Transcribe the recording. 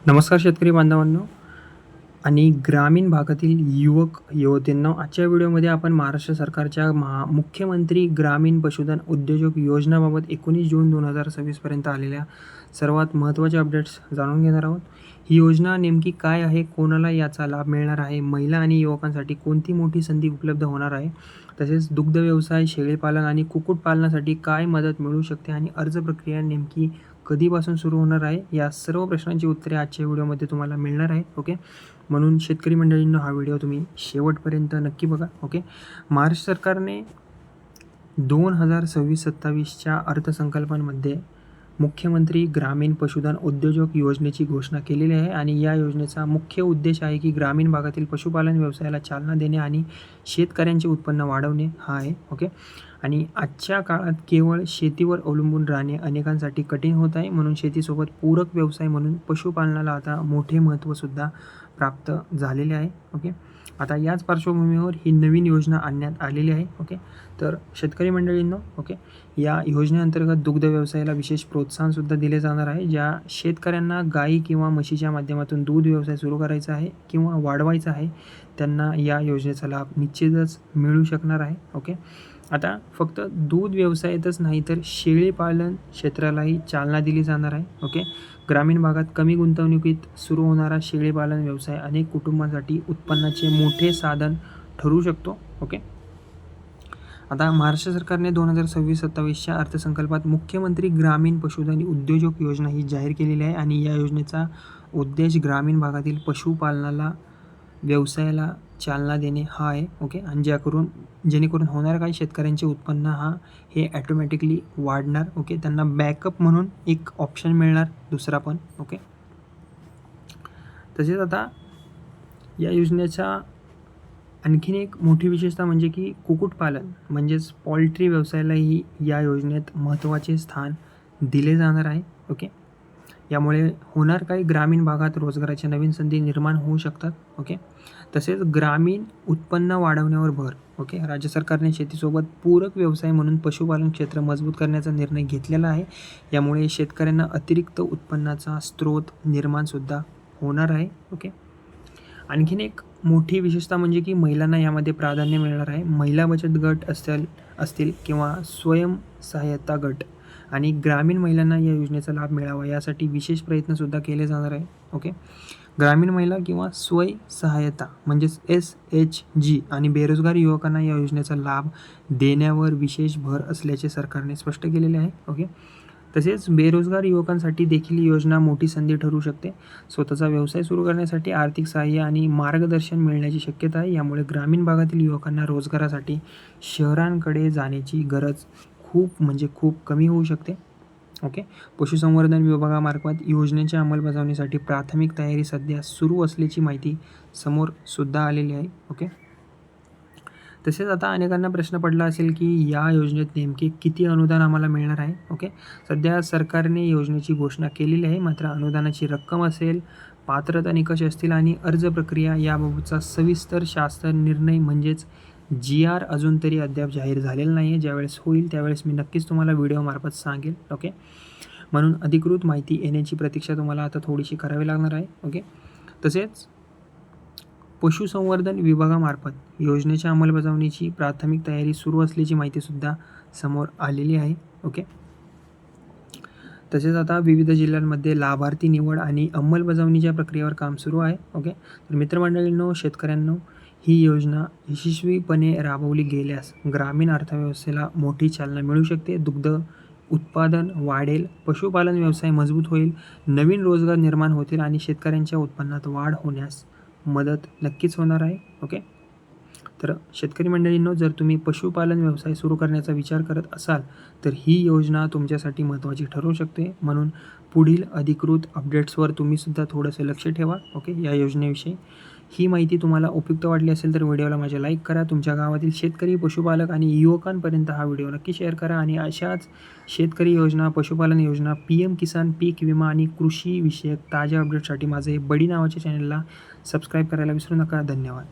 नमस्कार शेतकरी बांधवांनो आणि ग्रामीण भागातील युवक युवतींनो, आजच्या व्हिडिओमध्ये आपण महाराष्ट्र सरकारच्या मुख्यमंत्री ग्रामीण पशुधन उद्योजक योजनाबाबत 19 जून 2026 पर्यंत आलेल्या सर्वात महत्त्वाचे अपडेट्स जाणून घेणार आहोत. ही योजना नेमकी काय आहे, कोणाला याचा लाभ मिळणार आहे, महिला आणि युवकांसाठी कोणती मोठी संधी उपलब्ध होणार आहे, तसेच दुग्ध व्यवसाय, शेळीपालन आणि कुक्कुटपालनासाठी काय मदत मिळू शकते आणि अर्ज प्रक्रिया नेमकी कधीपासून सुरू होणार आहे, या सर्व प्रश्नांची उत्तरे आजच्या व्हिडिओमध्ये तुम्हाला मिळणार आहेत. ओके, म्हणून शेतकरी मंडळींनो हा व्हिडिओ तुम्ही शेवटपर्यंत नक्की बघा. ओके, महाराष्ट्र सरकारने 2026-27च्या अर्थसंकल्पामध्ये मुख्यमंत्री ग्रामीण पशुधन उद्योजक योजनेची घोषणा केलेली आहे आणि या योजनेचा मुख्य उद्देश आहे की ग्रामीण भागातील पशुपालन व्यवसायाला चालना देणे आणि शेतकऱ्यांचे उत्पन्न वाढवणे हा आहे. ओके, आणि आजच्या काळात केवळ शेतीवर अवलंबून राहणे अनेकांसाठी कठीण होत आहे, म्हणून शेतीसोबत पूरक व्यवसाय म्हणून पशुपालनाला आता मोठे महत्त्वसुद्धा प्राप्त झालेले आहे. ओके, आता याच पार्श्वभूमीवर ही नवीन योजना आणण्यात आलेली आहे. ओके, तर शेतकरी मंडळींनो, ओके, या योजनेअंतर्गत दुग्ध व्यवसायाला विशेष प्रोत्साहनसुद्धा दिले जाणार आहे. ज्या शेतकऱ्यांना गाई किंवा म्हशीच्या माध्यमातून दूध व्यवसाय सुरू करायचा आहे किंवा वाढवायचा आहे, त्यांना या योजनेचा लाभ निश्चितच मिळू शकणार आहे. ओके, आता फक्त दूध व्यवसायातच नाही तर शेळीपालन क्षेत्रालाही चालना दिली जाणार आहे. ओके, ग्रामीण भागात कमी गुंतवणुकीत सुरू होणारा शेळीपालन व्यवसाय अनेक कुटुंबांसाठी उत्पन्नाचे मोठे साधन ठरू शकतो. ओके, आता महाराष्ट्र सरकारने 2026-27च्या अर्थसंकल्पात मुख्यमंत्री ग्रामीण पशुधन उद्योजक योजना ही जाहीर केलेली आहे आणि या योजनेचा उद्देश ग्रामीण भागातील पशुपालनाला व्यवसायाला चालना देणे हा आहे. ओके, आणि जेणेकरून होणाऱ्या काही शेतकऱ्यांचे उत्पन्न हे ॲटोमॅटिकली वाढणार. ओके, त्यांना बॅकअप म्हणून एक ऑप्शन मिळणार दुसरा पण. ओके, तसेच आता या योजनेचा आणखीन एक मोठी विशेषता म्हणजे की कुक्कुटपालन म्हणजेच पॉल्ट्री व्यवसायालाही या योजनेत महत्त्वाचे स्थान दिले जाणार आहे. ओके, यामुळे होणार काही ग्रामीण भागात रोजगाराच्या नवीन संधी निर्माण होऊ शकतात. ओके, तसेच ग्रामीण उत्पन्न वाढवण्यावर भर. ओके, राज्य सरकारने शेतीसोबत पूरक व्यवसाय म्हणून पशुपालन क्षेत्र मजबूत करण्याचा निर्णय घेतलेला आहे. यामुळे शेतकऱ्यांना अतिरिक्त उत्पन्नाचा स्रोत निर्माणसुद्धा होणार आहे. ओके, आणखीन एक मोठी विशेषता म्हणजे की महिलांना यामध्ये प्राधान्य मिळणार आहे. महिला बचत गट असतील किंवा स्वयंसहाय्यता गट आणि ग्रामीण महिलांना या योजनेचा लाभ मिळावा यासाठी विशेष प्रयत्नसुद्धा केले जाणार आहे. ओके, ग्रामीण महिला किंवा स्वयंसहाय्यता म्हणजेच SHG आणि बेरोजगार युवकांना या योजनेचा लाभ देण्यावर विशेष भर असल्याचे सरकारने स्पष्ट केलेले आहे. ओके, तसेच बेरोजगार युवकांसाठी देखील ही योजना मोठी संधी ठरू शकते. स्वतःचा व्यवसाय सुरू करण्यासाठी आर्थिक सहाय्य आणि मार्गदर्शन मिळण्याची शक्यता आहे. यामुळे ग्रामीण भागातील युवकांना रोजगारासाठी शहरांकडे जाण्याची गरज खूप कमी होऊ शकते. ओके, पशुसंवर्धन विभागामार्फत योजनेच्या अंमलबजावणीसाठी प्राथमिक तयारी सध्या सुरू असल्याची माहिती समोर सुद्धा आलेली आहे. ओके, तसेच आता अनेकांना प्रश्न पडला असेल की या योजनेत नेमके किती अनुदान आम्हाला मिळणार आहे. ओके, सध्या सरकारने योजनेची घोषणा केलेली आहे, मात्र अनुदानाची रक्कम असेल, पात्रता निकष असतील आणि अर्ज प्रक्रिया याबाबतचा सविस्तर शासन निर्णय म्हणजेच GR अजून तरी अद्याप जाहीर झालेला नाही आहे. ज्यावेळेस होईल त्यावेळेस मी नक्कीच तुम्हाला व्हिडिओमार्फत सांगेल. ओके, म्हणून अधिकृत माहिती येण्याची प्रतीक्षा तुम्हाला आता थोडीशी करावी लागणार आहे. ओके, तसेच पशुसंवर्धन विभागामार्फत योजनेच्या अंमलबजावणीची प्राथमिक तयारी सुरू असल्याची माहितीसुद्धा समोर आलेली आहे. ओके, तसेच आता विविध जिल्ह्यांमध्ये लाभार्थी निवड आणि अंमलबजावणीच्या प्रक्रियेवर काम सुरू आहे. ओके, तर मित्रमंडळींनो, शेतकऱ्यांनो, ही योजना यशस्वीपणे राबवली गेल्यास ग्रामीण अर्थव्यवस्थेला मोठी चालना मिळू शकते. दुग्ध उत्पादन वाढेल, पशुपालन व्यवसाय मजबूत होईल, नवीन रोजगार निर्माण होतील आणि शेतकऱ्यांच्या उत्पन्नात वाढ होण्यास मदत नक्कीच होणार आहे. ओके, तर शेतकरी मंडळींनो, जर तुम्ही पशुपालन व्यवसाय सुरू करण्याचा विचार करत असाल तर ही योजना तुमच्यासाठी महत्त्वाची ठरू शकते. म्हणून पुढील अधिकृत अपडेट्सवर तुम्हीसुद्धा थोडंसं लक्ष ठेवा. ओके, या योजनेविषयी ही माहिती तुम्हाला उपयुक्त वाटली असेल तर व्हिडिओला माझ्या लाईक करा. तुमच्या गावातील शेतकरी, पशुपालक आणि युवकांपर्यंत हा व्हिडिओ नक्की शेअर करा आणि अशाच शेतकरी योजना, पशुपालन योजना, PM किसान, पीक विमा आणि कृषी विषयक ताज्या अपडेटसाठी माझे बडी नावाच्या चॅनलला सबस्क्राईब करायला विसरू नका. धन्यवाद.